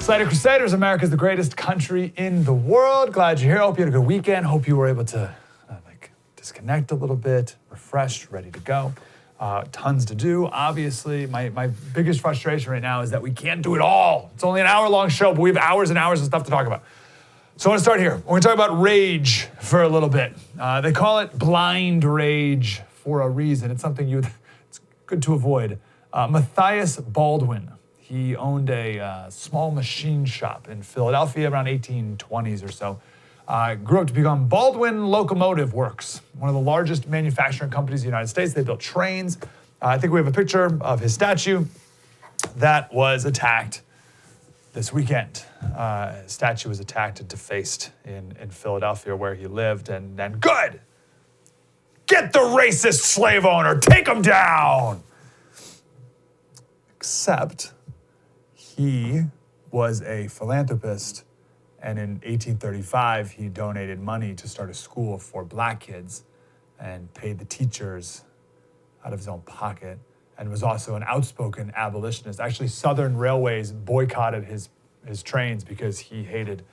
Slater Crusaders, America's the greatest country in the world. Glad you're here. Hope you had a good weekend. Hope you were able to disconnect a little bit, refreshed, ready to go. Tons to do. Obviously, my biggest frustration right now is that we can't do it all. It's only an hour-long show, but we have hours and hours of stuff to talk about. So I want to start here. We're going to talk about rage for a little bit. They call it blind rage for a reason. It's something it's good to avoid. Matthias Baldwin. He owned a small machine shop in Philadelphia around 1820s or so. Grew up to become Baldwin Locomotive Works, one of the largest manufacturing companies in the United States. They built trains. I think we have a picture of his statue that was attacked this weekend. His statue was attacked and defaced in Philadelphia where he lived. And then, good! Get the racist slave owner! Take him down! Except he was a philanthropist, and in 1835, he donated money to start a school for black kids and paid the teachers out of his own pocket, and was also an outspoken abolitionist. Actually, Southern Railways boycotted his trains because he hated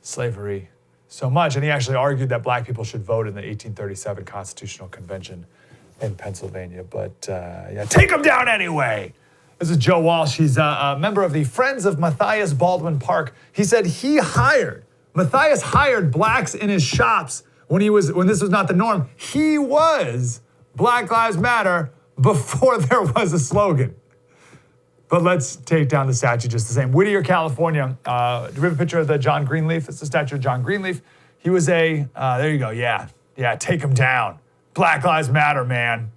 slavery so much, and he actually argued that black people should vote in the 1837 Constitutional Convention in Pennsylvania. But take him down anyway! This is Joe Walsh. He's a member of the Friends of Matthias Baldwin Park. He said Matthias hired blacks in his shops when this was not the norm. He was Black Lives Matter before there was a slogan. But let's take down the statue just the same. Whittier, California. Do we have a picture of the John Greenleaf? It's the statue of John Greenleaf. He was there you go, yeah, take him down. Black Lives Matter, man.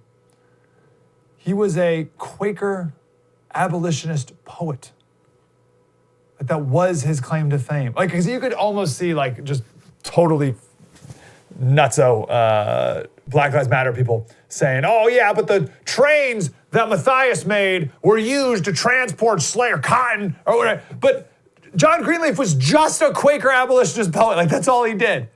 He was a Quaker abolitionist poet. That was his claim to fame. Because you could almost see just totally nutso Black Lives Matter people saying, oh yeah, but the trains that Matthias made were used to transport Slayer cotton or whatever. But John Greenleaf was just a Quaker abolitionist poet. That's all he did.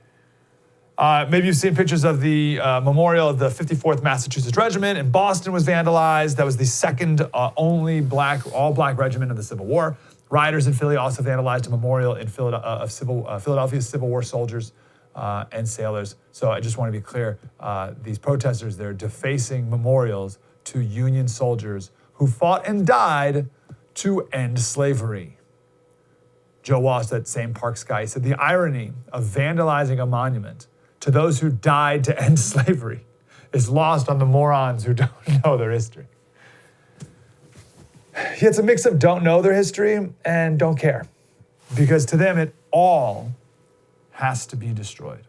Maybe you've seen pictures of the memorial of the 54th Massachusetts Regiment in Boston was vandalized. That was the second only all-black regiment of the Civil War. Rioters in Philly also vandalized a memorial in Philadelphia's Civil War soldiers and sailors. So I just want to be clear, these protesters, they're defacing memorials to Union soldiers who fought and died to end slavery. Joe Walsh, that same Parks guy, said the irony of vandalizing a monument to those who died to end slavery is lost on the morons who don't know their history. Yeah, it's a mix of don't know their history and don't care, because to them it all has to be destroyed.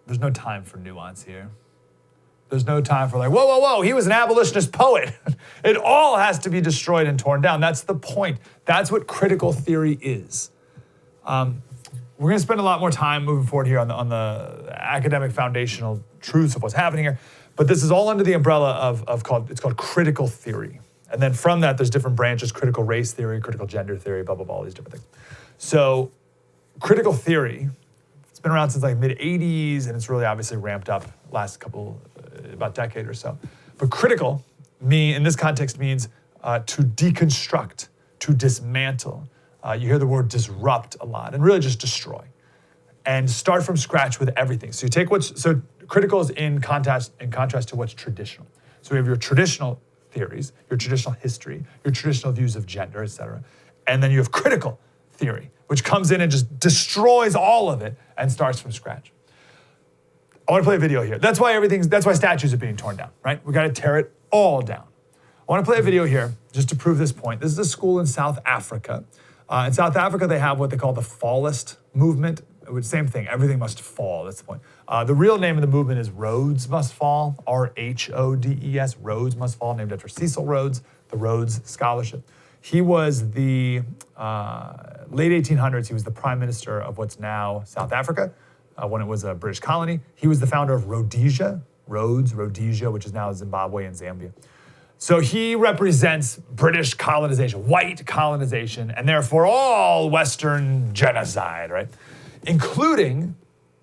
There's no time for nuance here. There's no time for whoa, he was an abolitionist poet. It all has to be destroyed and torn down. That's the point. That's what critical theory is. We're going to spend a lot more time moving forward here on the academic foundational truths of what's happening here, but this is all under the umbrella of it's called critical theory. And then from that, there's different branches: critical race theory, critical gender theory, blah, blah, blah, all these different things. So critical theory, it's been around since mid-'80s, and it's really obviously ramped up last about decade or so. But critical, in this context, means to deconstruct, to dismantle. You hear the word disrupt a lot, and really just destroy. And start from scratch with everything. So you take so critical is in contrast to what's traditional. So we have your traditional theories, your traditional history, your traditional views of gender, et cetera. And then you have critical theory, which comes in and just destroys all of it and starts from scratch. I want to play a video here. That's why statues are being torn down, right? We got to tear it all down. I want to play a video here just to prove this point. This is a school in South Africa. In South Africa, they have what they call the fallist movement. Same thing, everything must fall, that's the point. The real name of the movement is Rhodes Must Fall, R-H-O-D-E-S, Rhodes Must Fall, named after Cecil Rhodes, the Rhodes Scholarship. He was the late 1800s, he was the prime minister of what's now South Africa, when it was a British colony. He was the founder of Rhodesia, Rhodesia, which is now Zimbabwe and Zambia. So he represents British colonization, white colonization, and therefore all Western genocide, right? Including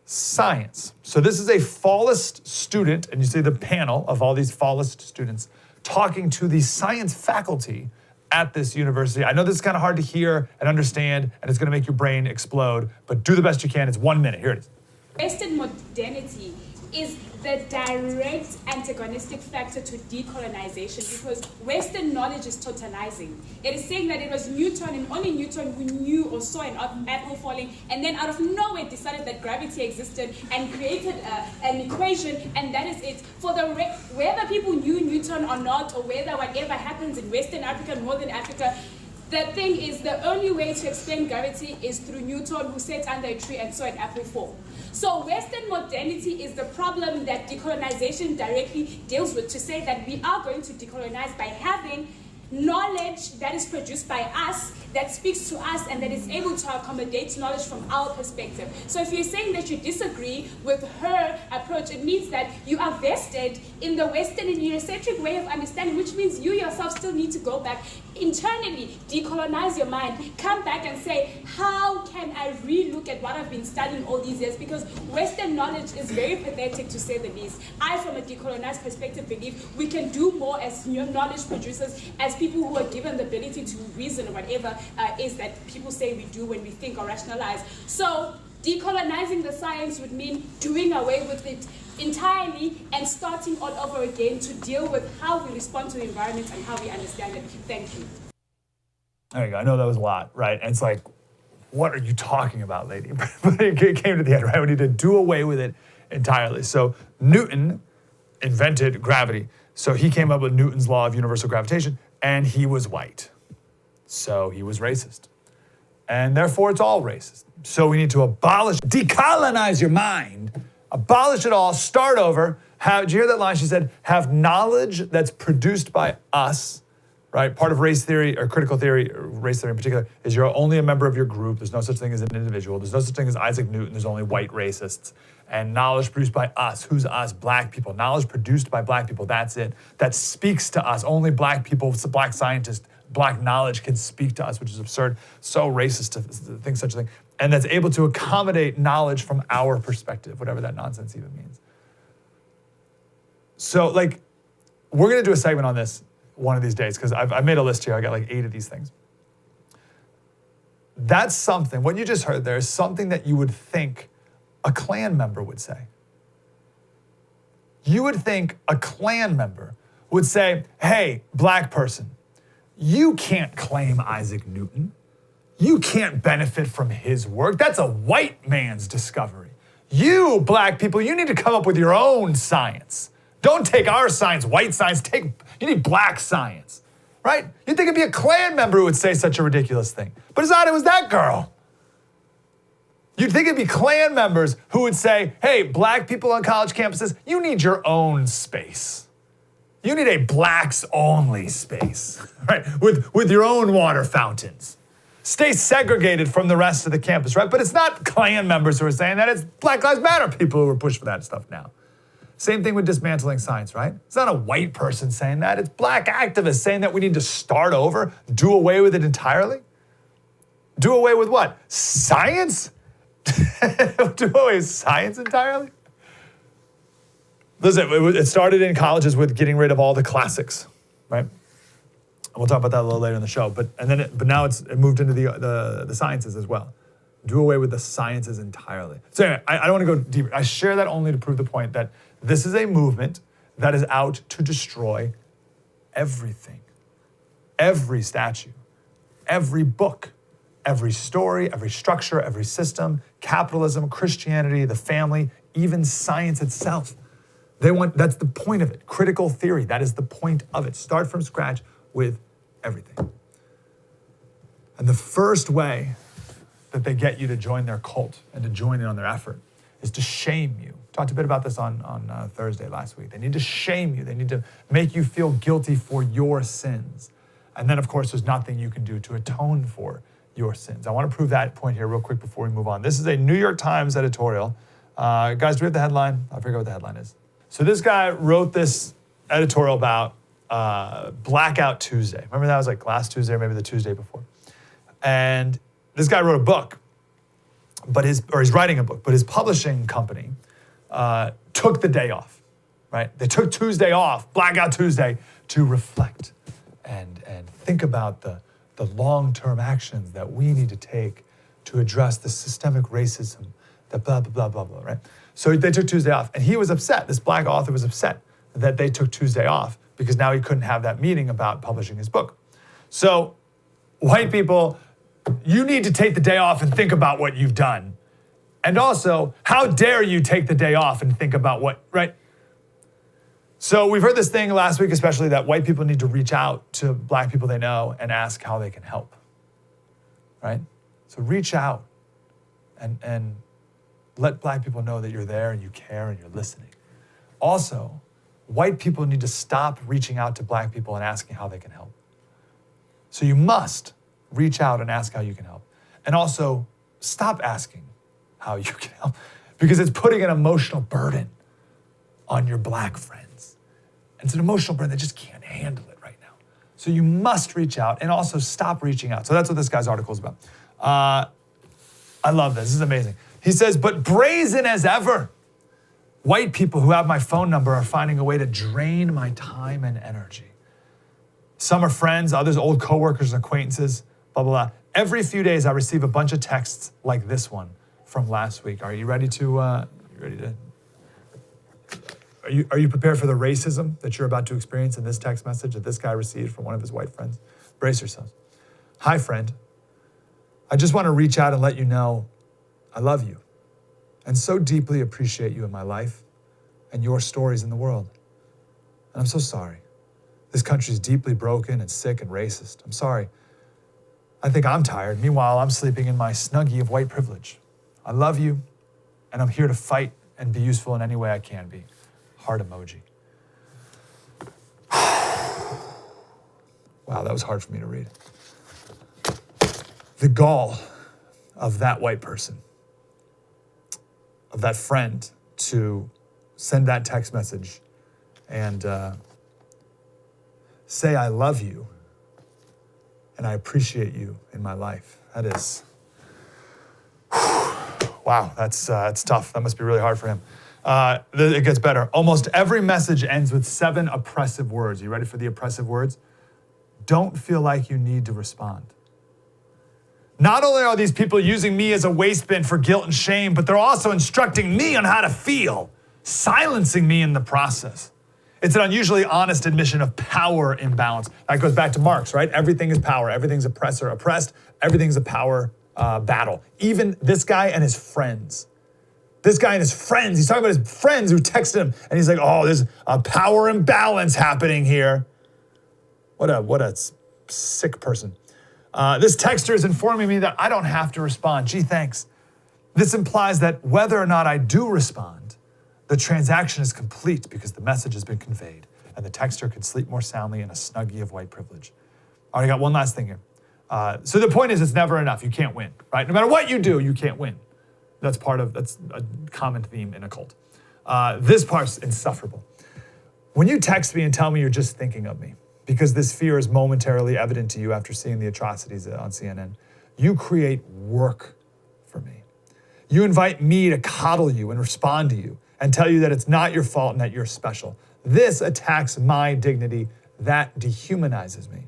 science. So this is a fallist student, and you see the panel of all these fallist students talking to the science faculty at this university. I know this is kind of hard to hear and understand, and it's going to make your brain explode, but do the best you can. It's 1 minute. Here it is. Western modernity is the direct antagonistic factor to decolonization, because Western knowledge is totalizing. It is saying that it was Newton and only Newton who knew or saw an apple falling, and then out of nowhere decided that gravity existed and created an equation, and that is it. For the whether people knew Newton or not, or whether whatever happens in Western Africa, Northern Africa, the thing is, the only way to explain gravity is through Newton, who sat under a tree and saw an apple fall. So Western modernity is the problem that decolonization directly deals with, to say that we are going to decolonize by having knowledge that is produced by us, that speaks to us, and that is able to accommodate knowledge from our perspective. So if you're saying that you disagree with her approach, it means that you are vested in the Western and Eurocentric way of understanding, which means you yourself still need to go back internally, decolonize your mind, come back and say, how can I re-look at what I've been studying all these years? Because Western knowledge is very pathetic, to say the least. I, from a decolonized perspective, believe we can do more as knowledge producers, as people who are given the ability to reason or whatever is that people say we do when we think or rationalize. So decolonizing the science would mean doing away with it entirely and starting all over again to deal with how we respond to the environment and how we understand it. Thank you. There you go. I know that was a lot, right? And it's like, what are you talking about, lady? But it came to the end, right? We need to do away with it entirely. So Newton invented gravity. So he came up with Newton's law of universal gravitation, and he was white. So he was racist. And therefore, it's all racist. So we need to abolish, decolonize your mind, abolish it all, start over. Did you hear that line? She said, have knowledge that's produced by us, right? Part of race theory, or critical theory, or race theory in particular, is you're only a member of your group. There's no such thing as an individual. There's no such thing as Isaac Newton. There's only white racists. And knowledge produced by us. Who's us? Black people. Knowledge produced by black people. That's it. That speaks to us. Only black people, black scientists, black knowledge can speak to us, which is absurd. So racist to think such a thing. And that's able to accommodate knowledge from our perspective, whatever that nonsense even means. So, like, we're going to do a segment on this one of these days, because I've made a list here. I got like 8 of these things. That's something, what you just heard there is something that you would think a Klan member would say. You would think a Klan member would say, hey, black person, you can't claim Isaac Newton. You can't benefit from his work. That's a white man's discovery. You, black people, you need to come up with your own science. Don't take our science, white science, you need black science, right? You'd think it'd be a Klan member who would say such a ridiculous thing. But it's not, it was that girl. You'd think it'd be Klan members who would say, hey, black people on college campuses, you need your own space. You need a blacks-only space, right? With your own water fountains. Stay segregated from the rest of the campus, right? But it's not Klan members who are saying that. It's Black Lives Matter people who are pushed for that stuff now. Same thing with dismantling science, right? It's not a white person saying that. It's black activists saying that we need to start over, do away with it entirely. Do away with what? Science? Do away with science entirely? Listen, it started in colleges with getting rid of all the classics, right? We'll talk about that a little later in the show. But now it moved into the sciences as well. Do away with the sciences entirely. So anyway, I don't want to go deeper. I share that only to prove the point that this is a movement that is out to destroy everything. Every statue, every book, every story, every structure, every system, capitalism, Christianity, the family, even science itself. That's the point of it. Critical theory, that is the point of it. Start from scratch with everything. And the first way that they get you to join their cult and to join in on their effort is to shame you. Talked a bit about this on Thursday last week. They need to shame you. They need to make you feel guilty for your sins. And then, of course, there's nothing you can do to atone for your sins. I want to prove that point here real quick before we move on. This is a New York Times editorial. Guys, do we have the headline? I forget what the headline is. So this guy wrote this editorial about Blackout Tuesday. Remember that was like last Tuesday or maybe the Tuesday before. And this guy wrote a book, he's writing a book, but his publishing company took the day off, right? They took Tuesday off, Blackout Tuesday, to reflect and think about the long-term actions that we need to take to address the systemic racism, the blah, blah, blah, blah, blah, right? So they took Tuesday off, and he was upset. This black author was upset that they took Tuesday off because now he couldn't have that meeting about publishing his book. So white people, you need to take the day off and think about what you've done. And also, how dare you take the day off and think about what, right? So we've heard this thing last week, especially that white people need to reach out to black people they know and ask how they can help, right? So reach out and let black people know that you're there and you care and you're listening. Also, white people need to stop reaching out to black people and asking how they can help. So you must reach out and ask how you can help. And also, stop asking how you can help because it's putting an emotional burden on your black friends. And it's an emotional burden that just can't handle it right now. So you must reach out and also stop reaching out. So that's what this guy's article is about. I love this. This is amazing. He says, but brazen as ever, white people who have my phone number are finding a way to drain my time and energy. Some are friends, others old coworkers and acquaintances, blah, blah, blah. Every few days I receive a bunch of texts like this one from last week. Are you ready to, are you prepared for the racism that you're about to experience in this text message that this guy received from one of his white friends? Brace yourselves. Hi, friend. I just want to reach out and let you know I love you and so deeply appreciate you in my life and your stories in the world. And I'm so sorry. This country is deeply broken and sick and racist. I'm sorry. I think I'm tired. Meanwhile, I'm sleeping in my snuggie of white privilege. I love you, and I'm here to fight and be useful in any way I can be. Heart emoji. Wow, that was hard for me to read. The gall of that white person, of that friend, to send that text message and say I love you and I appreciate you in my life. That is, wow, that's tough. That must be really hard for him. It gets better. Almost every message ends with 7 oppressive words. You ready for the oppressive words? Don't feel like you need to respond. Not only are these people using me as a waste bin for guilt and shame, but they're also instructing me on how to feel, silencing me in the process. It's an unusually honest admission of power imbalance. That goes back to Marx, right? Everything is power. Everything's oppressor, oppressed. Everything's a power battle. Even this guy and his friends. This guy and his friends, he's talking about his friends who texted him, and he's like, oh, there's a power imbalance happening here. What a sick person. This texter is informing me that I don't have to respond. Gee, thanks. This implies that whether or not I do respond, the transaction is complete because the message has been conveyed, and the texter can sleep more soundly in a snuggie of white privilege. All right, I got one last thing here. So the point is, it's never enough. You can't win, right? No matter what you do, you can't win. That's a common theme in a cult. This part's insufferable. When you text me and tell me you're just thinking of me, because this fear is momentarily evident to you after seeing the atrocities on CNN, you create work for me. You invite me to coddle you and respond to you and tell you that it's not your fault and that you're special. This attacks my dignity. That dehumanizes me.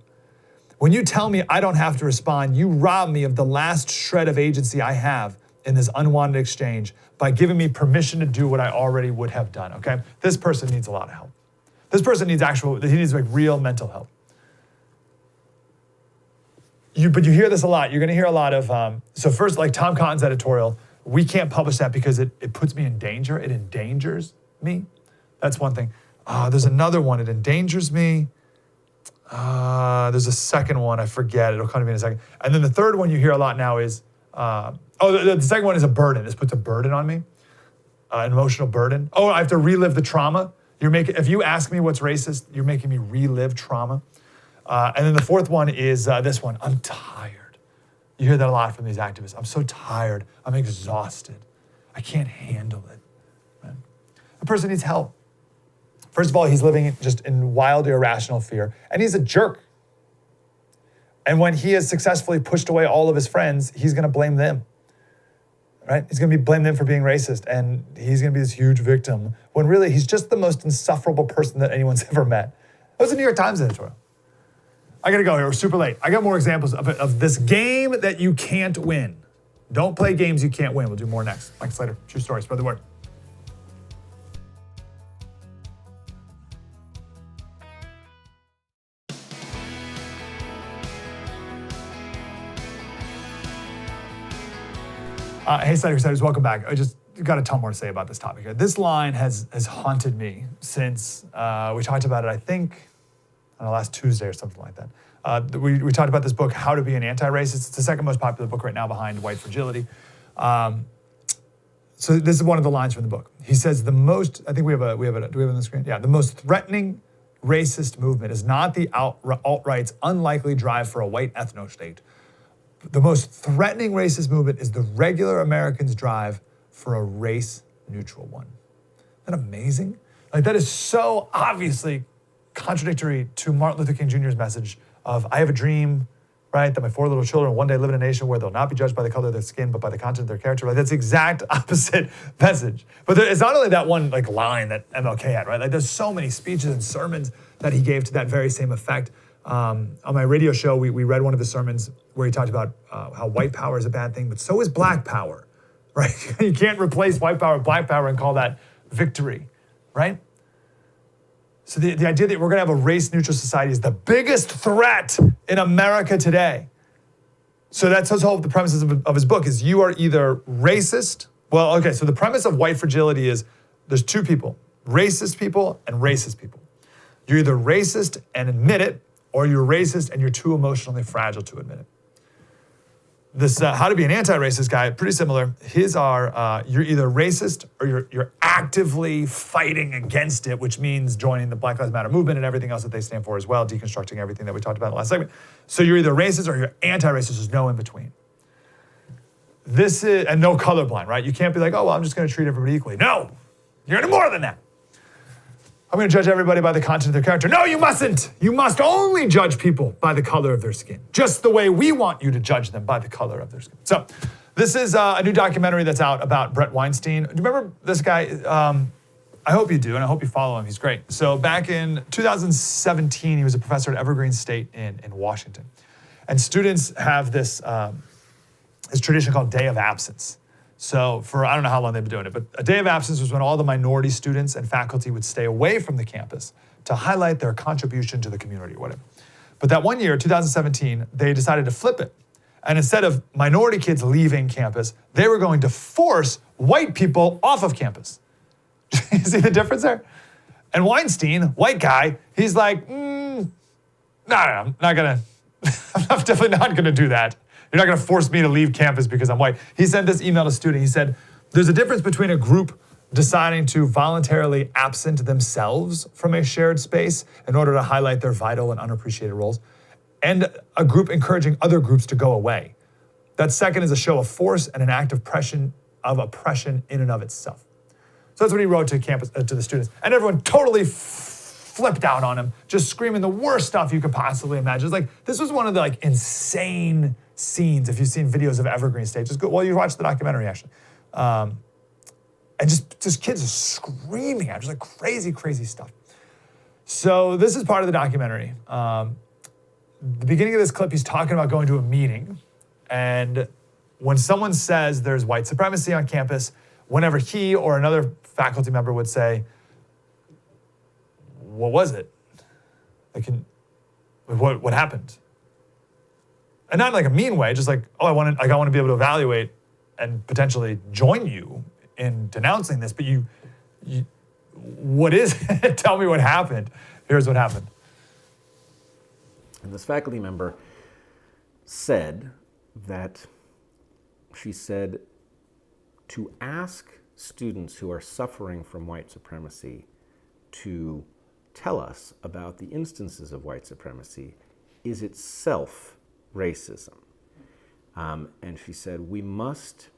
When you tell me I don't have to respond, you rob me of the last shred of agency I have in this unwanted exchange by giving me permission to do what I already would have done, okay? This person needs a lot of help. This person needs like real mental help. But you hear this a lot. You're gonna hear a lot of, so first, like Tom Cotton's editorial, we can't publish that because it puts me in danger. It endangers me. That's one thing. There's another one, it endangers me. There's a second one, I forget, it'll come to me in a second. And then the third one you hear a lot now is, the second one is a burden. This puts a burden on me, an emotional burden. Oh, I have to relive the trauma. If you ask me what's racist, you're making me relive trauma. And then the fourth one is this one, I'm tired. You hear that a lot from these activists. I'm so tired, I'm exhausted. I can't handle it. Right? A person needs help. First of all, he's living just in wild, irrational fear, and he's a jerk. And when he has successfully pushed away all of his friends, he's gonna blame them, right? He's gonna blame them for being racist, and he's gonna be this huge victim, when really he's just the most insufferable person that anyone's ever met. That was a New York Times editorial. I gotta go here. We're super late. I got more examples of this game that you can't win. Don't play games you can't win. We'll do more next. Mike Slater, true story. Spread the word. Hey, Slaters, welcome back. I just got a ton more to say about this topic here. This line has haunted me since we talked about it, I think, on last Tuesday or something like that. We talked about this book, How to Be an Anti-Racist. It's the second most popular book right now behind White Fragility. So this is one of the lines from the book. He says the most, I think do we have it on the screen? Yeah, the most threatening racist movement is not the alt-right's unlikely drive for a white ethno-state. The most threatening racist movement is the regular Americans' drive for a race-neutral one. Isn't that amazing? Like, that is so obviously contradictory to Martin Luther King Jr.'s message of, I have a dream, right, that my 4 little children one day live in a nation where they'll not be judged by the color of their skin, but by the content of their character. Right? That's the exact opposite message. But it's not only that one like line that MLK had, right? Like, there's so many speeches and sermons that he gave to that very same effect. On my radio show, we read one of his sermons where he talked about how white power is a bad thing, but so is black power, right? You can't replace white power with black power and call that victory, right? So the idea that we're going to have a race-neutral society is the biggest threat in America today. So that's the premises of his book is you are either racist. Well, okay, so the premise of white fragility is there's 2 people, racist people and racist people. You're either racist and admit it, or you're racist and you're too emotionally fragile to admit it. This How to Be an Anti-Racist guy, pretty similar. His are, you're either racist or you're actively fighting against it, which means joining the Black Lives Matter movement and everything else that they stand for as well, deconstructing everything that we talked about in the last segment. So you're either racist or you're anti-racist, there's no in between. This is, and no colorblind, right? You can't be like, oh, well, I'm just gonna treat everybody equally. No, you're any more than that. I'm going to judge everybody by the content of their character. No, you mustn't. You must only judge people by the color of their skin, just the way we want you to judge them by the color of their skin. So this is a new documentary that's out about Bret Weinstein. Do you remember this guy? I hope you do, and I hope you follow him. He's great. So back in 2017, he was a professor at Evergreen State in Washington. And students have this tradition called Day of Absence. So for, I don't know how long they've been doing it, but a day of absence was when all the minority students and faculty would stay away from the campus to highlight their contribution to the community or whatever. But that one year, 2017, they decided to flip it. And instead of minority kids leaving campus, they were going to force white people off of campus. You see the difference there? And Weinstein, white guy, he's like, no, I'm not gonna, I'm definitely not gonna do that. You're not going to force me to leave campus because I'm white. He sent this email to a student. He said, there's a difference between a group deciding to voluntarily absent themselves from a shared space in order to highlight their vital and unappreciated roles, and a group encouraging other groups to go away. That second is a show of force and an act of oppression in and of itself. So that's what he wrote to campus, to the students. And everyone totally flipped out on him, just screaming the worst stuff you could possibly imagine. It's like, this was one of the like insane scenes. If you've seen videos of Evergreen State, just go, well, you watch the documentary actually. And just kids are screaming out, just like crazy, crazy stuff. So this is part of the documentary. The beginning of this clip, he's talking about going to a meeting. And when someone says there's white supremacy on campus, whenever he or another faculty member would say, what was it? Like, what happened? And not in like a mean way, just like, oh, I want to be able to evaluate and potentially join you in denouncing this, but you what is it? Tell me what happened. Here's what happened. And this faculty member said that she said to ask students who are suffering from white supremacy to tell us about the instances of white supremacy is itself racism. And she said, we must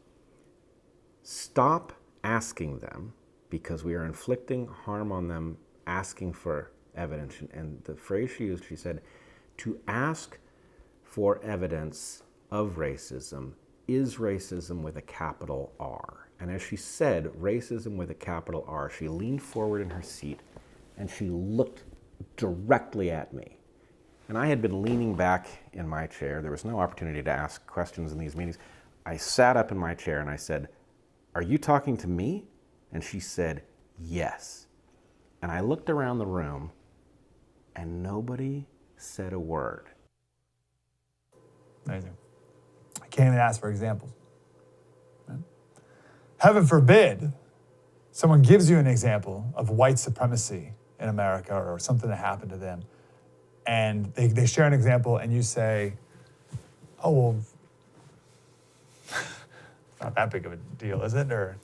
stop asking them because we are inflicting harm on them, asking for evidence. And the phrase she used, she said, to ask for evidence of racism is racism with a capital R. And as she said, racism with a capital R, she leaned forward in her seat and she looked directly at me. And I had been leaning back in my chair. There was no opportunity to ask questions in these meetings. I sat up in my chair and I said, "Are you talking to me?" And she said, "Yes." And I looked around the room and nobody said a word. Amazing. I can't even ask for examples. Right? Heaven forbid someone gives you an example of white supremacy in America or something that happened to them, and they share an example and you say, "Oh, well, it's not that big of a deal, is it?" Or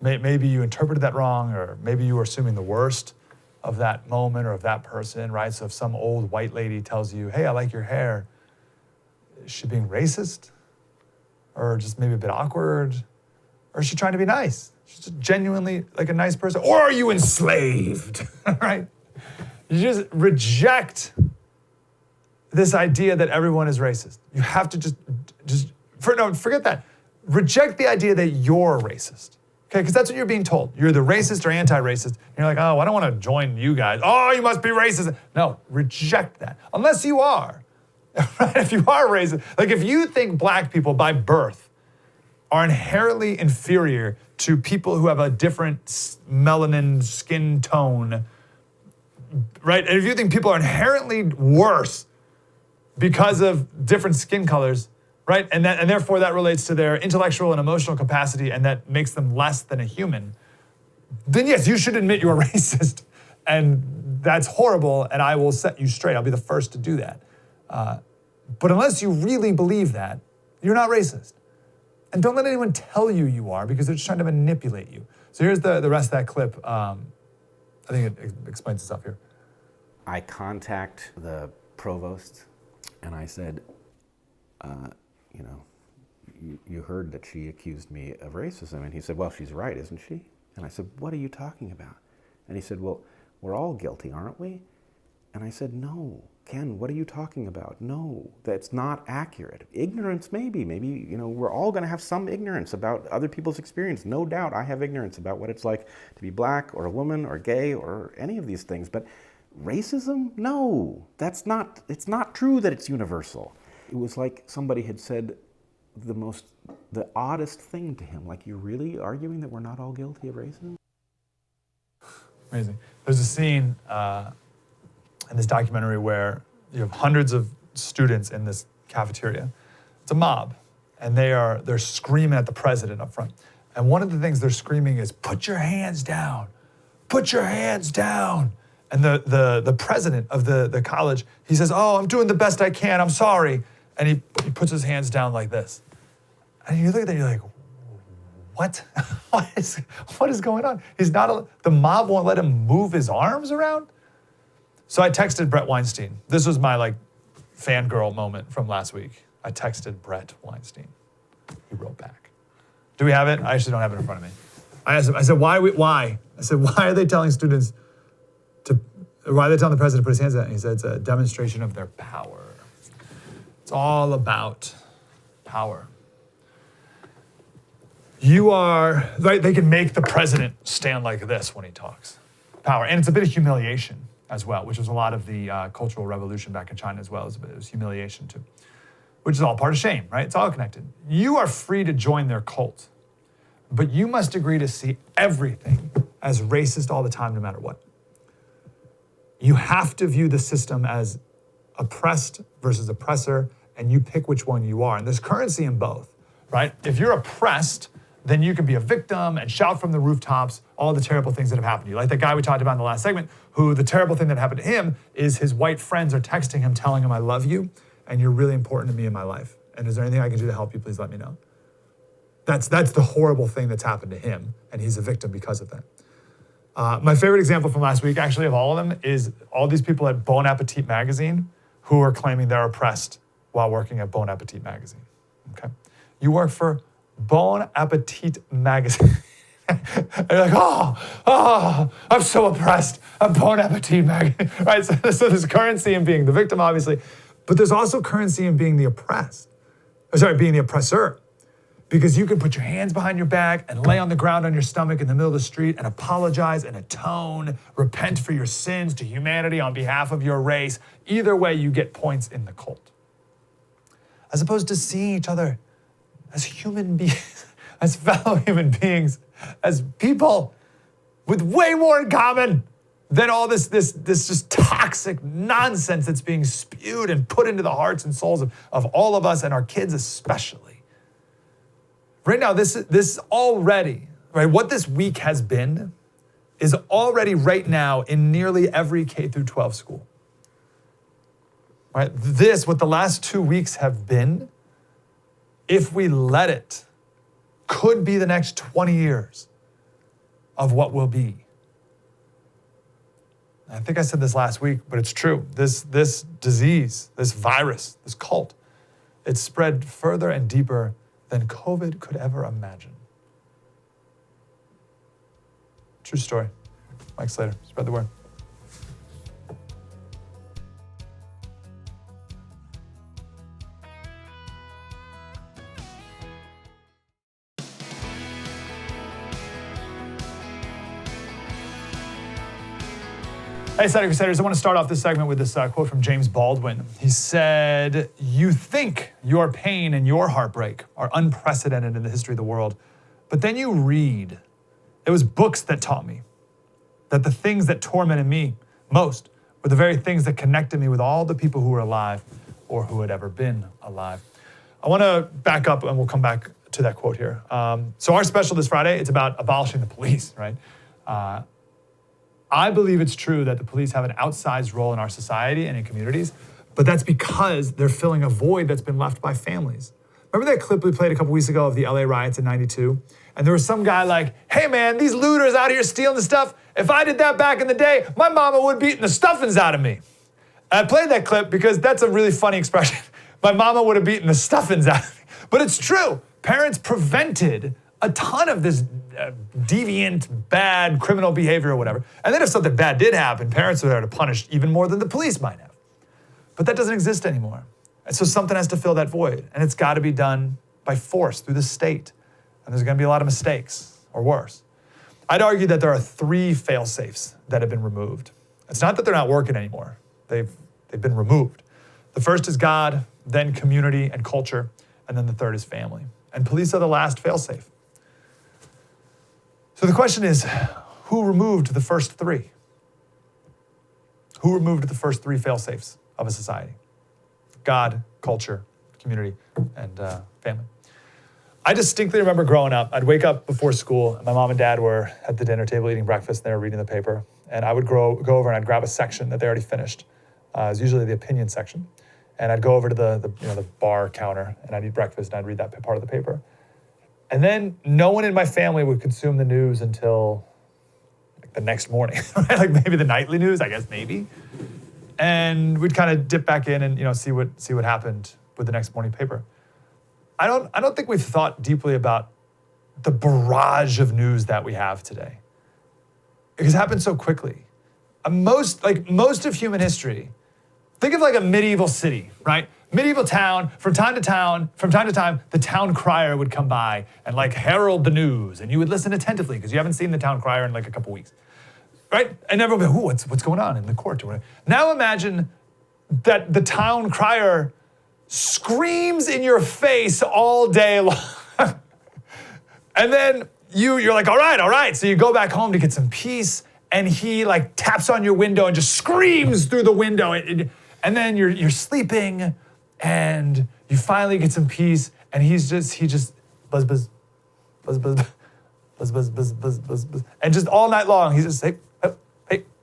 maybe you interpreted that wrong, or maybe you were assuming the worst of that moment or of that person, right? So if some old white lady tells you, "Hey, I like your hair," is she being racist? Or just maybe a bit awkward? Or is she trying to be nice? She's just genuinely like a nice person? Or are you enslaved, right? You just reject this idea that everyone is racist. You have to forget that. Reject the idea that you're racist, okay? Because that's what you're being told. You're the racist or anti-racist. And you're like, "Oh, I don't want to join you guys. Oh, you must be racist." No, reject that. Unless you are, right? If you are racist, like if you think black people by birth are inherently inferior to people who have a different melanin skin tone, right? And if you think people are inherently worse because of different skin colors, right? And therefore that relates to their intellectual and emotional capacity and that makes them less than a human, then yes, you should admit you're racist. And that's horrible, and I will set you straight. I'll be the first to do that. But unless you really believe that, you're not racist. And don't let anyone tell you you are, because they're just trying to manipulate you. So here's the rest of that clip. I think it explains itself here. I contact the provost and I said, you heard that she accused me of racism. And he said, "Well, she's right, isn't she?" And I said, "What are you talking about?" And he said, "Well, we're all guilty, aren't we?" And I said, "No, Ken, what are you talking about? No, that's not accurate. Ignorance, maybe, we're all gonna have some ignorance about other people's experience. No doubt I have ignorance about what it's like to be black or a woman or gay or any of these things, but racism? No, it's not true that it's universal." It was like somebody had said the oddest thing to him, like, "You're really arguing that we're not all guilty of racism?" Amazing. There's a scene in this documentary where you have hundreds of students in this cafeteria. It's a mob, and they're screaming at the president up front. And one of the things they're screaming is, "Put your hands down, put your hands down." And the president of the college, he says, "Oh, I'm doing the best I can, I'm sorry." And he puts his hands down like this. And you look at that, you're like, what? What is going on? The mob won't let him move his arms around? So I texted Brett Weinstein. This was my fangirl moment from last week. I texted Brett Weinstein. He wrote back. Do we have it? I actually don't have it in front of me. I said, why? I said, why are they telling students why are they telling the president to put his hands out? And he said, it's a demonstration of their power. It's all about power. Right, they can make the president stand like this when he talks. Power. And it's a bit of humiliation as well, which was a lot of the Cultural Revolution back in China as well. It was humiliation too, which is all part of shame, right? It's all connected. You are free to join their cult, but you must agree to see everything as racist all the time, no matter what. You have to view the system as oppressed versus oppressor, and you pick which one you are. And there's currency in both, right? If you're oppressed, then you can be a victim and shout from the rooftops all the terrible things that have happened to you. Like the guy we talked about in the last segment, who the terrible thing that happened to him is his white friends are texting him, telling him, "I love you, and you're really important to me in my life. And is there anything I can do to help you? Please let me know." That's the horrible thing that's happened to him, and he's a victim because of that. My favorite example from last week, actually, of all of them, is all these people at Bon Appetit magazine who are claiming they're oppressed while working at Bon Appetit magazine. Okay, you work for Bon Appetit magazine. And you're like, oh, I'm so oppressed. I'm Bon Appetit magazine, right? So there's currency in being the victim, obviously, but there's also currency in being the oppressed. Being the oppressor. Because you can put your hands behind your back and lay on the ground on your stomach in the middle of the street and apologize and atone, repent for your sins to humanity on behalf of your race. Either way, you get points in the cult. As opposed to seeing each other as human beings, as fellow human beings, as people with way more in common than all this just toxic nonsense that's being spewed and put into the hearts and souls of all of us and our kids especially. Right now, this already, right, what this week has been is already right now in nearly every K through 12 school. Right? This, what the last 2 weeks have been, if we let it, could be the next 20 years of what will be. I think I said this last week, but it's true. This disease, this virus, this cult, it's spread further and deeper than COVID could ever imagine. True story. Mike Slater, spread the word. Hey, Slater Crusaders, I want to start off this segment with this quote from James Baldwin. He said, "You think your pain and your heartbreak are unprecedented in the history of the world, but then you read. It was books that taught me that the things that tormented me most were the very things that connected me with all the people who were alive or who had ever been alive." I want to back up and we'll come back to that quote here. So our special this Friday, it's about abolishing the police, right? I believe it's true that the police have an outsized role in our society and in communities, but that's because they're filling a void that's been left by families. Remember that clip we played a couple weeks ago of the LA riots in '92? And there was some guy like, "Hey man, these looters out here stealing the stuff. If I did that back in the day, my mama would be beating the stuffings out of me." And I played that clip because that's a really funny expression. My mama would have beaten the stuffings out of me. But it's true. Parents prevented a ton of this deviant, bad, criminal behavior or whatever. And then if something bad did happen, parents were there to punish even more than the police might have. But that doesn't exist anymore. And so something has to fill that void. And it's got to be done by force through the state. And there's going to be a lot of mistakes, or worse. I'd argue that there are 3 fail-safes that have been removed. It's not that they're not working anymore. They've been removed. The first is God, then community and culture, and then the third is family. And police are the last fail-safe. So the question is, who removed the first 3? Who removed the first 3 fail-safes of a society? God, culture, community, and family. I distinctly remember growing up, I'd wake up before school, and my mom and dad were at the dinner table eating breakfast, and they were reading the paper, and I would go over and I'd grab a section that they already finished. It was usually the opinion section. And I'd go over to the bar counter, and I'd eat breakfast, and I'd read that part of the paper. And then no one in my family would consume the news until like the next morning, right? Like maybe the nightly news, I guess maybe. And we'd kind of dip back in and see what happened with the next morning paper. I don't think we've thought deeply about the barrage of news that we have today. Because it happened so quickly. Most of human history, think of like a medieval city, right? Medieval town, from time to time, the town crier would come by and like herald the news, and you would listen attentively because you haven't seen the town crier in like a couple weeks, right? And everyone would be, what's going on in the court or whatever. Now imagine that the town crier screams in your face all day long. And then you're like, all right. So you go back home to get some peace, and he like taps on your window and just screams through the window. And then you're sleeping, and you finally get some peace, and he just buzz, buzz, buzz, buzz, buzz, buzz, buzz, buzz, buzz, buzz. And just all night long, he's just, hey,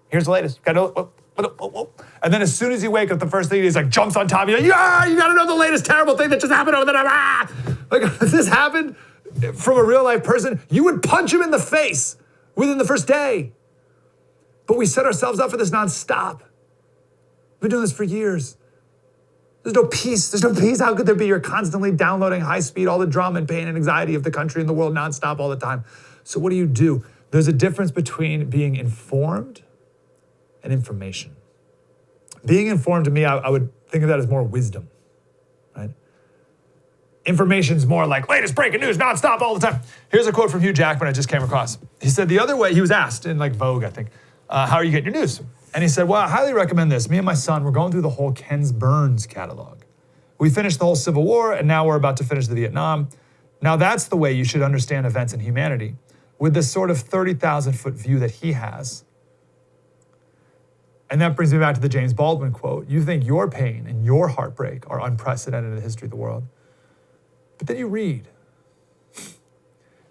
here's the latest. And then as soon as you wake up, the first thing he's like jumps on top of you, like, yeah, you gotta know the latest terrible thing that just happened over there. Like, if this happened from a real life person, you would punch him in the face within the first day. But we set ourselves up for this nonstop. We've been doing this for years. There's no peace. How could there be? You're constantly downloading high speed, all the drama and pain and anxiety of the country and the world nonstop all the time. So what do? There's a difference between being informed and information. Being informed, to me, I would think of that as more wisdom, right? Information's more like latest breaking news nonstop all the time. Here's a quote from Hugh Jackman I just came across. He said the other way, he was asked in like Vogue, I think, how are you getting your news? And he said, well, I highly recommend this. Me and my son, we're going through the whole Ken Burns catalog. We finished the whole Civil War, and now we're about to finish the Vietnam. Now that's the way you should understand events in humanity, with this sort of 30,000-foot view that he has. And that brings me back to the James Baldwin quote. You think your pain and your heartbreak are unprecedented in the history of the world. But then you read,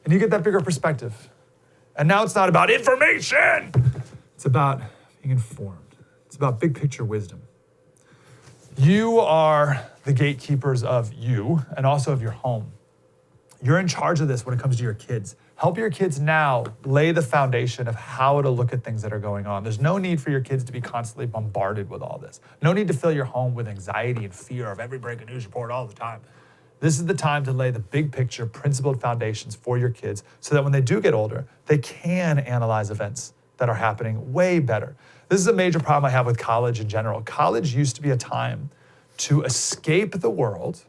and you get that bigger perspective. And now it's not about information. It's about being informed. It's about big picture wisdom. You are the gatekeepers of you and also of your home. You're in charge of this when it comes to your kids. Help your kids now lay the foundation of how to look at things that are going on. There's no need for your kids to be constantly bombarded with all this. No need to fill your home with anxiety and fear of every breaking news report all the time. This is the time to lay the big picture, principled foundations for your kids so that when they do get older, they can analyze events that are happening way better. This is a major problem I have with college in general. College used to be a time to escape the world,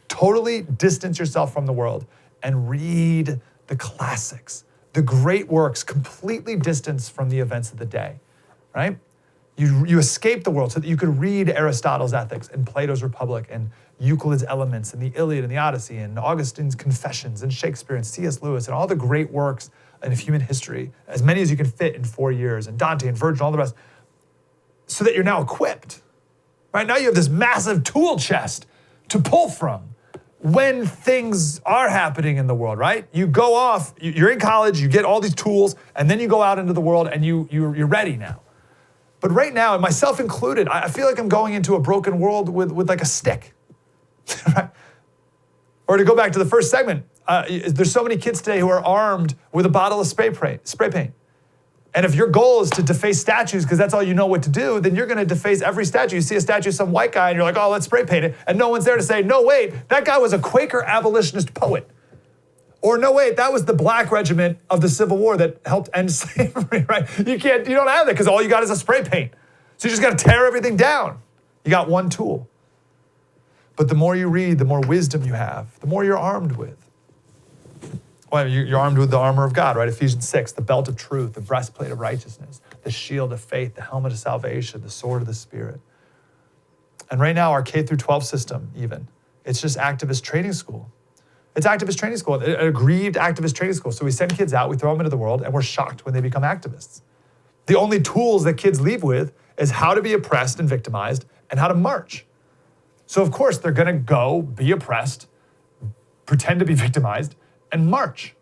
totally distance yourself from the world, and read the classics, the great works, completely distanced from the events of the day, right? You escape the world so that you could read Aristotle's Ethics and Plato's Republic and Euclid's Elements and the Iliad and the Odyssey and Augustine's Confessions and Shakespeare and C.S. Lewis and all the great works in human history, as many as you can fit in 4 years, and Dante and Virgil, all the rest, so that you're now equipped, right? Now you have this massive tool chest to pull from when things are happening in the world, right? You go off, you're in college, you get all these tools, and then you go out into the world and you're ready now. But right now, and myself included, I feel like I'm going into a broken world with like a stick, right? Or to go back to the first segment, there's so many kids today who are armed with a bottle of spray paint. And if your goal is to deface statues because that's all you know what to do, then you're going to deface every statue. You see a statue of some white guy and you're like, oh, let's spray paint it. And no one's there to say, no, wait, that guy was a Quaker abolitionist poet. Or no, wait, that was the black regiment of the Civil War that helped end slavery, right? You don't have that because all you got is a spray paint. So you just got to tear everything down. You got one tool. But the more you read, the more wisdom you have, the more you're armed with. Well, you're armed with the armor of God, right? Ephesians 6, the belt of truth, the breastplate of righteousness, the shield of faith, the helmet of salvation, the sword of the Spirit. And right now, our K through 12 system, even, it's just activist training school. It's activist training school, an aggrieved activist training school. So we send kids out, we throw them into the world, and we're shocked when they become activists. The only tools that kids leave with is how to be oppressed and victimized and how to march. So of course, they're gonna go be oppressed, pretend to be victimized, and march.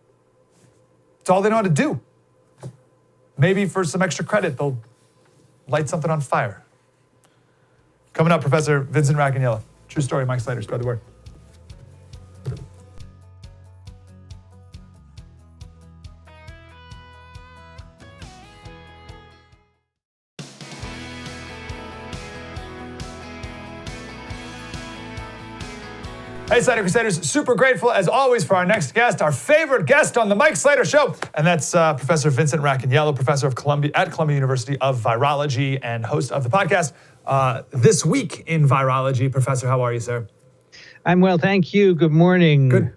It's all they know how to do. Maybe for some extra credit, they'll light something on fire. Coming up, Professor Vincent Racaniello. True story, Mike Slater, spread the word. Hey, Slater Crusaders, super grateful as always for our next guest, our favorite guest on the Mike Slater Show. And that's Professor Vincent Racaniello, professor of Columbia University of Virology and host of the podcast This Week in Virology. Professor, how are you, sir? I'm well, thank you. Good morning. Good.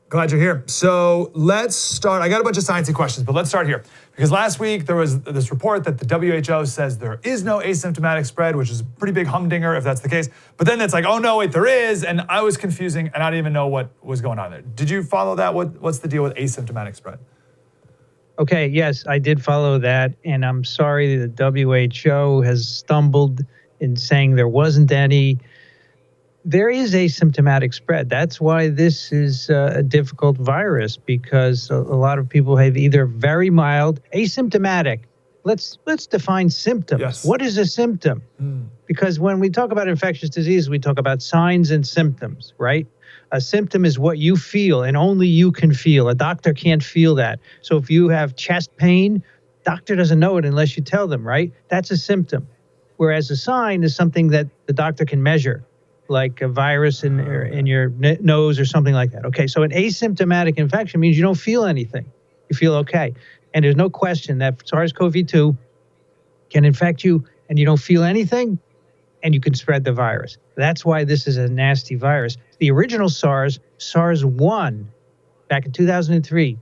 Glad you're here. So let's start. I got a bunch of sciencey questions, but let's start here. Because last week there was this report that the WHO says there is no asymptomatic spread, which is a pretty big humdinger if that's the case. But then it's like, oh no, wait, there is. And I was confusing and I didn't even know what was going on there. Did you follow that? What's the deal with asymptomatic spread? Okay, yes, I did follow that. And I'm sorry the WHO has stumbled in saying there wasn't any. There is asymptomatic spread. That's why this is a difficult virus, because a lot of people have either very mild, asymptomatic. Let's define symptoms. Yes. What is a symptom? Because when we talk about infectious disease, we talk about signs and symptoms, right? A symptom is what you feel, and only you can feel. A doctor can't feel that. So if you have chest pain, doctor doesn't know it unless you tell them, right? That's a symptom. Whereas a sign is something that the doctor can measure, like a virus in your nose or something like that. Okay, so an asymptomatic infection means you don't feel anything. You feel okay. And there's no question that SARS-CoV-2 can infect you and you don't feel anything and you can spread the virus. That's why this is a nasty virus. the original SARS, SARS-1, back in 2003,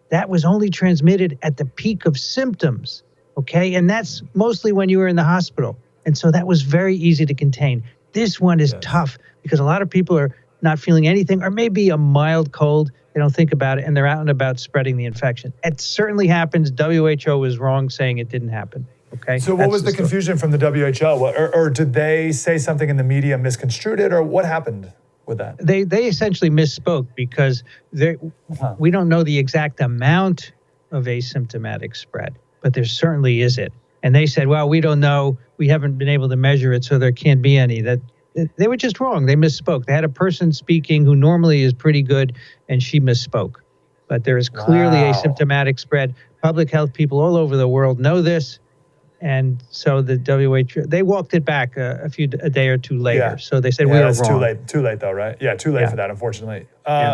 that was only transmitted at the peak of symptoms, okay? And that's mostly when you were in the hospital. And so that was very easy to contain. This one is tough because a lot of people are not feeling anything, or maybe a mild cold. They don't think about it, and they're out and about spreading the infection. It certainly happens. WHO was wrong saying it didn't happen, okay? So what was the confusion from the WHO? Or did they say something in the media, misconstrued it, or what happened with that? They essentially misspoke because we don't know the exact amount of asymptomatic spread, but there certainly is it. And they said, well, we don't know. We haven't been able to measure it, so there can't be any. They were just wrong. They misspoke. They had a person speaking who normally is pretty good, and she misspoke. But there is clearly asymptomatic spread. Public health people all over the world know this. And so the WHO, they walked it back a day or two later. Yeah. So they said we were wrong. Too late though, right? Yeah, too late for that, unfortunately.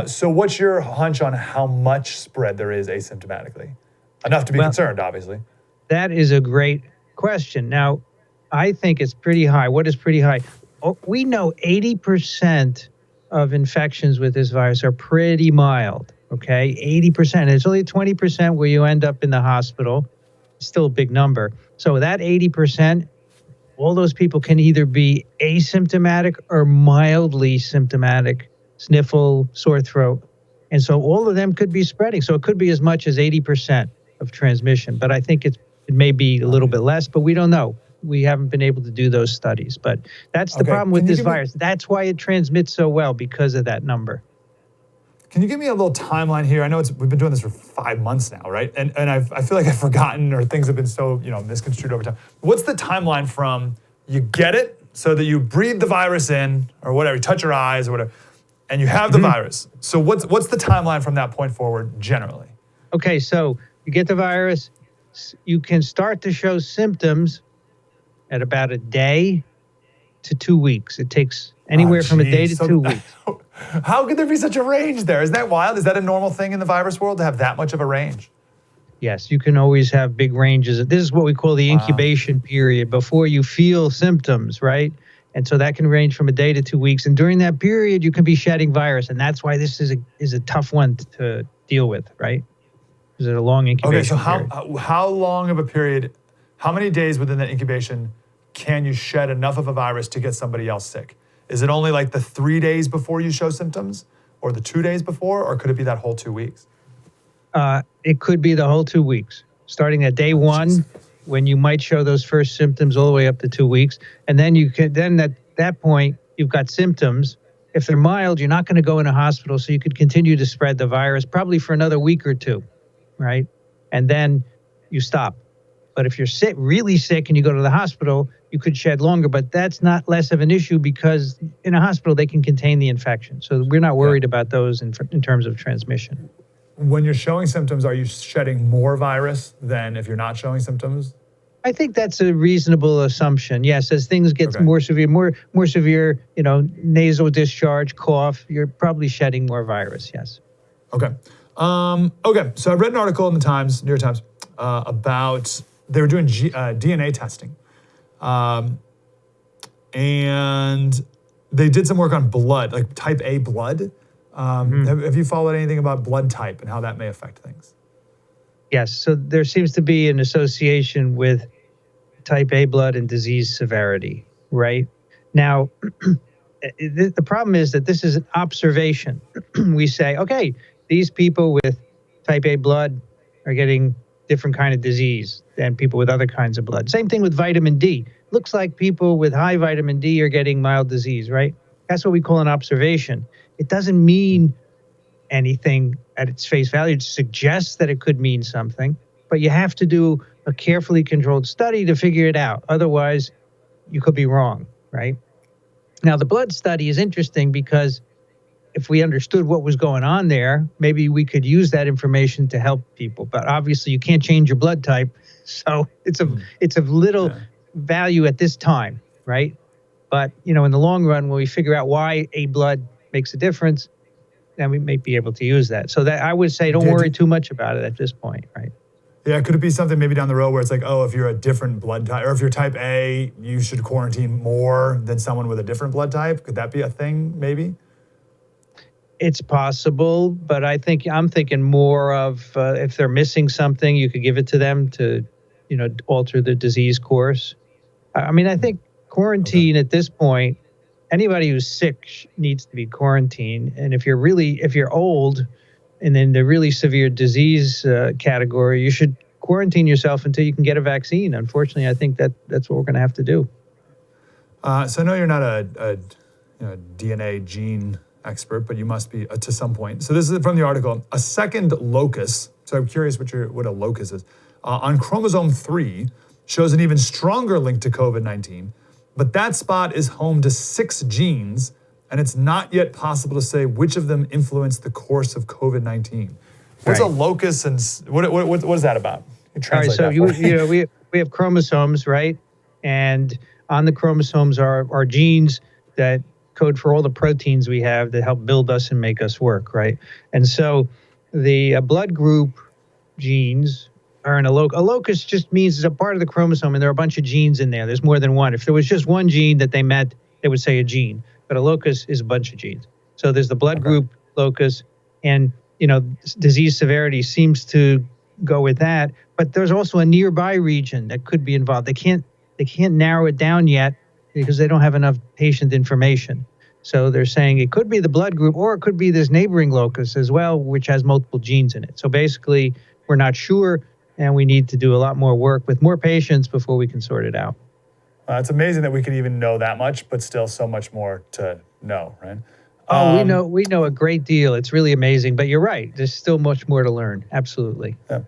So what's your hunch on how much spread there is asymptomatically? Enough to be concerned, obviously. That is a great question. Now, I think it's pretty high. What is pretty high? We know 80% of infections with this virus are pretty mild, okay? 80%. It's only 20% where you end up in the hospital. Still a big number. So that 80%, all those people can either be asymptomatic or mildly symptomatic, sniffle, sore throat. And so all of them could be spreading. So it could be as much as 80% of transmission. But I think it may be a little bit less, but we don't know. We haven't been able to do those studies. But that's the problem with this virus. That's why it transmits so well, because of that number. Can you give me a little timeline here? I know we've been doing this for 5 months now, right? And I feel like I've forgotten, or things have been so misconstrued over time. What's the timeline from you get it, so that you breathe the virus in, or whatever, you touch your eyes or whatever, and you have the virus? So what's the timeline from that point forward generally? Okay, so you get the virus, you can start to show symptoms at about a day to 2 weeks. It takes anywhere from a day to 2 weeks. How could there be such a range there? Isn't that wild? Is that a normal thing in the virus world to have that much of a range? Yes, you can always have big ranges. This is what we call the incubation period, before you feel symptoms, right? And so that can range from a day to 2 weeks. And during that period, you can be shedding virus. And that's why this is a tough one to deal with, right? Is it a long incubation period? Okay, so how long of a period, how many days within that incubation can you shed enough of a virus to get somebody else sick? Is it only like the 3 days before you show symptoms, or the 2 days before, or could it be that whole 2 weeks? It could be the whole 2 weeks, starting at day one, when you might show those first symptoms, all the way up to 2 weeks. And then at that point, you've got symptoms. If they're mild, you're not going to go in a hospital, so you could continue to spread the virus probably for another week or two, right? And then you stop. But if you're sick, really sick, and you go to the hospital, you could shed longer, but that's not less of an issue, because in a hospital, they can contain the infection. So we're not worried about those in terms of transmission. When you're showing symptoms, are you shedding more virus than if you're not showing symptoms? I think that's a reasonable assumption. Yes, as things get more severe, more severe, nasal discharge, cough, you're probably shedding more virus, yes. Okay. So I read an article in the Times, New York Times, about they were doing DNA testing. And they did some work on blood, like type A blood. Have you followed anything about blood type and how that may affect things? Yes, so there seems to be an association with type A blood and disease severity, right? Now, the problem is that this is an observation. We say, okay, these people with type A blood are getting different kind of disease than people with other kinds of blood. Same thing with vitamin D. Looks like people with high vitamin D are getting mild disease, right? That's what we call an observation. It doesn't mean anything at its face value. It suggests that it could mean something, but you have to do a carefully controlled study to figure it out. Otherwise, you could be wrong, right? Now, the blood study is interesting because if we understood what was going on there, maybe we could use that information to help people. But obviously, you can't change your blood type, so it's of little value at this time, right? But in the long run, when we figure out why A blood makes a difference, then we may be able to use that. So that I would say, don't worry too much about it at this point, right? Yeah, could it be something maybe down the road where it's like, if you're a different blood type, or if you're type A, you should quarantine more than someone with a different blood type? Could that be a thing, maybe? It's possible, but I'm thinking more of if they're missing something, you could give it to them to, alter the disease course. I mean, I think quarantine at this point, anybody who's sick needs to be quarantined. And if you're old and in the really severe disease category, you should quarantine yourself until you can get a vaccine. Unfortunately, I think that's what we're going to have to do. So I know you're not a DNA gene expert, but you must be to some point. So this is from the article. A second locus, so I'm curious what a locus is, on chromosome 3 shows an even stronger link to COVID-19, but that spot is home to 6 genes, and it's not yet possible to say which of them influence the course of COVID-19. What's a locus, and what is that about? All right, so we have chromosomes, right? And on the chromosomes are genes that code for all the proteins we have that help build us and make us work, right? And so the blood group genes are in a locus. A locus just means it's a part of the chromosome, and there are a bunch of genes in there. There's more than one. If there was just one gene that they met, they would say a gene. But a locus is a bunch of genes. So there's the blood group locus, and disease severity seems to go with that. But there's also a nearby region that could be involved. They can't narrow it down yet because they don't have enough patient information. So they're saying it could be the blood group, or it could be this neighboring locus as well, which has multiple genes in it. So basically, we're not sure, and we need to do a lot more work with more patients before we can sort it out. It's amazing that we can even know that much, but still so much more to know, right? We know a great deal. It's really amazing, but you're right. There's still much more to learn. Absolutely. Yeah.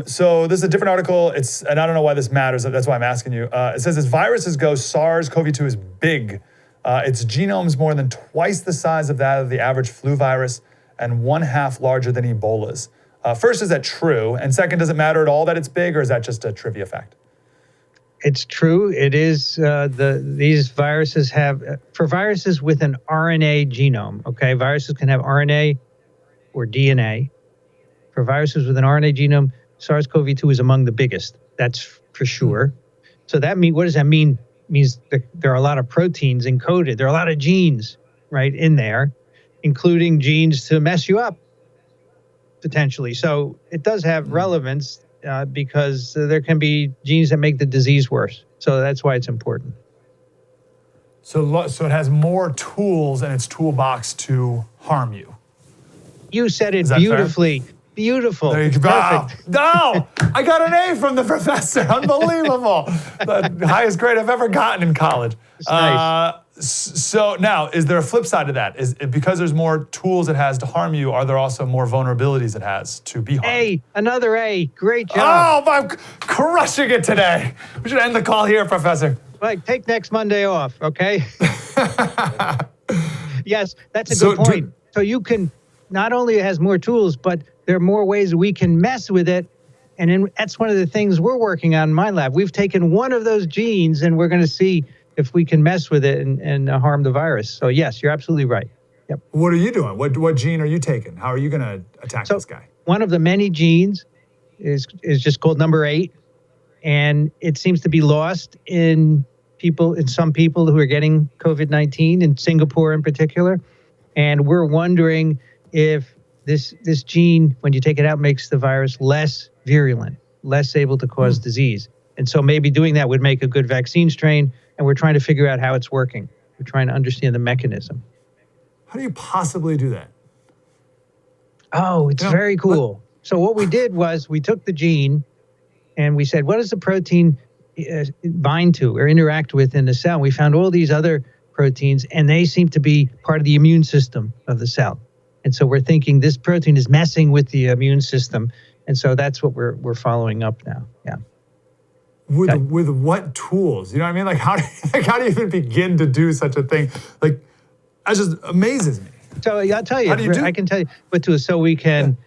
So this is a different article. And I don't know why this matters. That's why I'm asking you. It says as viruses go, SARS-CoV-2 is big. Its genome's more than twice the size of that of the average flu virus and 1/2 larger than Ebola's. First, is that true? And second, does it matter at all that it's big, or is that just a trivia fact? It's true. It is. These viruses have, for viruses with an RNA genome, okay, viruses can have RNA or DNA. For viruses with an RNA genome, SARS-CoV-2 is among the biggest. That's for sure. So what does that mean? It means that there are a lot of proteins encoded. There are a lot of genes, right, in there, including genes to mess you up, potentially. So it does have relevance because there can be genes that make the disease worse. So that's why it's important. So it has more tools in its toolbox to harm you. You said it beautifully. Fair? Beautiful. There you go. Perfect. No, I got an A from the professor. Unbelievable. The highest grade I've ever gotten in college. Nice. So now, is there a flip side to that? Is it because there's more tools it has to harm you, are there also more vulnerabilities it has to be harmed? Another A. Great job. Oh, I'm crushing it today. We should end the call here, Professor. Like, take next Monday off, okay? Yes, that's a good point. So you can, not only it has more tools, but there are more ways we can mess with it. And that's one of the things we're working on in my lab. We've taken one of those genes, and we're going to see if we can mess with it and harm the virus. So yes, you're absolutely right. Yep. What are you doing? What gene are you taking? How are you going to attack this guy? One of the many genes is just called number 8, and it seems to be lost in some people who are getting COVID-19, in Singapore in particular. And we're wondering if this gene, when you take it out, makes the virus less virulent, less able to cause disease. And so maybe doing that would make a good vaccine strain, and we're trying to figure out how it's working. We're trying to understand the mechanism. How do you possibly do that? Oh, it's very cool. So what we did was we took the gene and we said, what does the protein bind to or interact with in the cell? We found all these other proteins, and they seem to be part of the immune system of the cell. And so we're thinking this protein is messing with the immune system. And so that's what we're following up now. Yeah. With what tools? You know what I mean? Like how do you even begin to do such a thing? Like, that just amazes me. So I'll tell you, How do you do? I can tell you what tools. So we can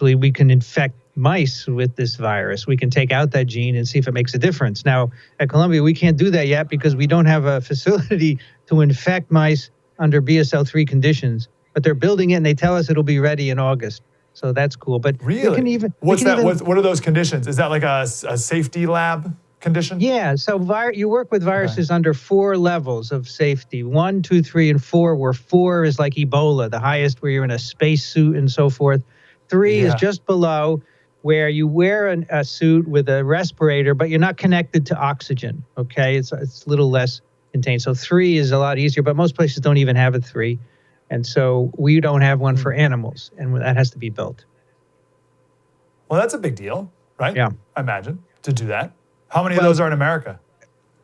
infect mice with this virus. We can take out that gene and see if it makes a difference. Now, at Columbia, we can't do that yet because we don't have a facility to infect mice under BSL-3 conditions, but they're building it, and they tell us it'll be ready in August. So that's cool. But really, we can even, what are those conditions? Is that like a safety lab? condition? Yeah, so you work with viruses under 4 levels of safety: 1, 2, 3, and 4. Where 4 is like Ebola, the highest, where you're in a space suit and so forth. 3 is just below, where you wear a suit with a respirator, but you're not connected to oxygen. Okay, it's a little less contained. So 3 is a lot easier, but most places don't even have a 3, and so we don't have one for animals, and that has to be built. Well, that's a big deal, right? Yeah. I imagine, to do that. How many of those are in America?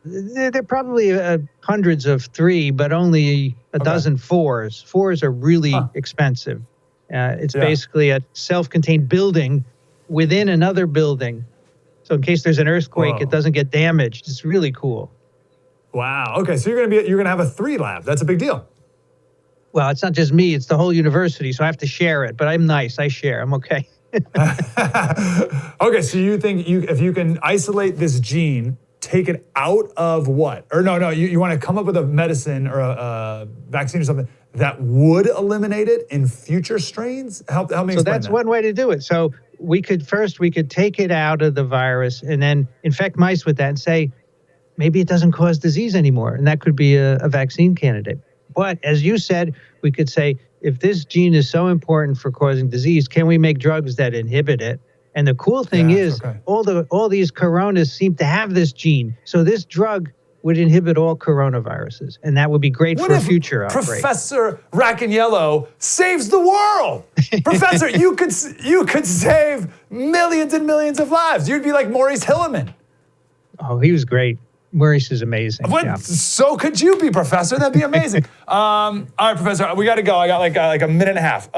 There are probably hundreds of 3, but only a dozen 4s. 4s are really expensive. It's basically a self-contained building within another building. So in case there's an earthquake, it doesn't get damaged. It's really cool. Wow. Okay, so you're gonna have a 3 lab. That's a big deal. Well, it's not just me; it's the whole university. So I have to share it. But I'm nice. I share. I'm okay. Okay, so you think if you can isolate this gene, take it out of what? Or no, you want to come up with a medicine or a vaccine or something that would eliminate it in future strains? Help me explain So that's that. one way to do it. So we could take it out of the virus and then infect mice with that and say, maybe it doesn't cause disease anymore. And that could be a vaccine candidate. But as you said, we could say, if this gene is so important for causing disease, can we make drugs that inhibit it? And the cool thing is, all these coronas seem to have this gene. So this drug would inhibit all coronaviruses, and that would be great for a future outbreak. Professor Racaniello saves the world? Professor, you could save millions and millions of lives. You'd be like Maurice Hilleman. Oh, he was great. Maurice is amazing. So could you be, Professor? That'd be amazing. All right, Professor, we got to go. I got like a minute and a half.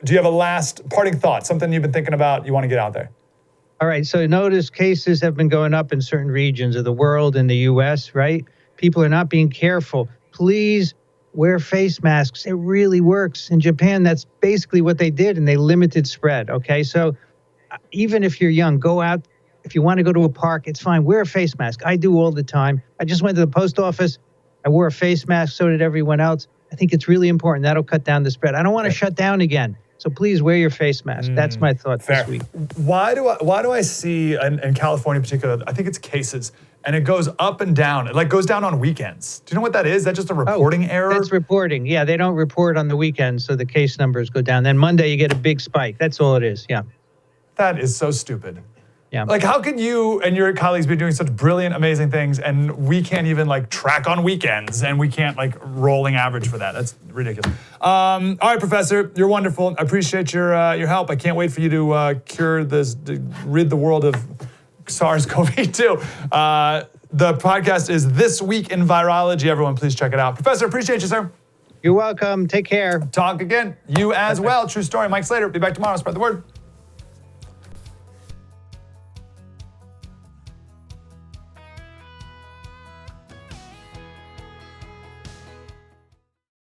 Do you have a last parting thought? Something you've been thinking about? You want to get out there? All right. So notice cases have been going up in certain regions of the world, in the U.S. Right? People are not being careful. Please wear face masks. It really works. In Japan, that's basically what they did, and they limited spread. Okay. So even if you're young, go out. If you want to go to a park, it's fine. Wear a face mask. I do all the time. I just went to the post office. I wore a face mask. So did everyone else. I think it's really important. That'll cut down the spread. I don't want to shut down again. So please wear your face mask. That's my thought this week. Why do I see in California in particular, I think it's cases, and it goes up and down. It goes down on weekends. Do you know what that is? Is that just a reporting error? That's reporting. Yeah, they don't report on the weekends, so the case numbers go down. Then Monday you get a big spike. That's all it is. Yeah. That is so stupid. Yeah. How can you and your colleagues be doing such brilliant, amazing things, and we can't even track on weekends, and we can't rolling average for that? That's ridiculous. All right, Professor, you're wonderful. I appreciate your help. I can't wait for you to rid the world of SARS-CoV-2. The podcast is This Week in Virology. Everyone, please check it out. Professor, appreciate you, sir. You're welcome. Take care. Talk again. You as well. True story. Mike Slater. Be back tomorrow. Spread the word.